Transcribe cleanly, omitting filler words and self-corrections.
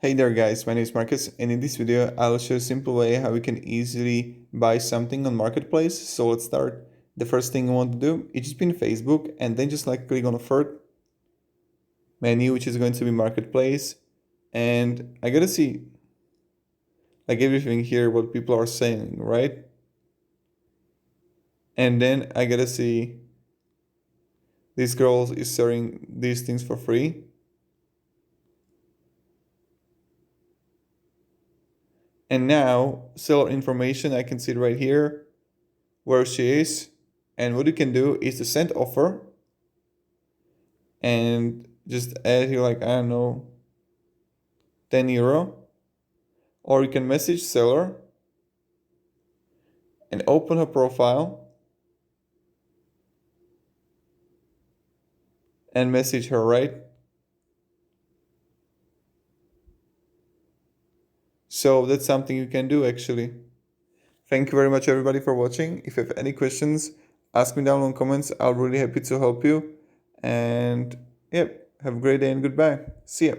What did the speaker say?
Hey there guys, my name is Marcus and in this video I'll show a simple way how we can easily buy something on Marketplace. So let's start. The first thing I want to do is just be in Facebook and then just click on the first menu, which is going to be Marketplace, and I gotta see everything here what people are saying, right? And then I gotta see this girl is selling these things for free. And now seller information, I can see it right here where she is. And what you can do is to send offer and just add here I don't know, 10 euro. Or you can message seller and open her profile and message her, right? So that's something you can do actually. Thank you very much everybody for watching. If you have any questions, ask me down in the comments. I'll really happy to help you. And yep, have a great day and goodbye. See ya.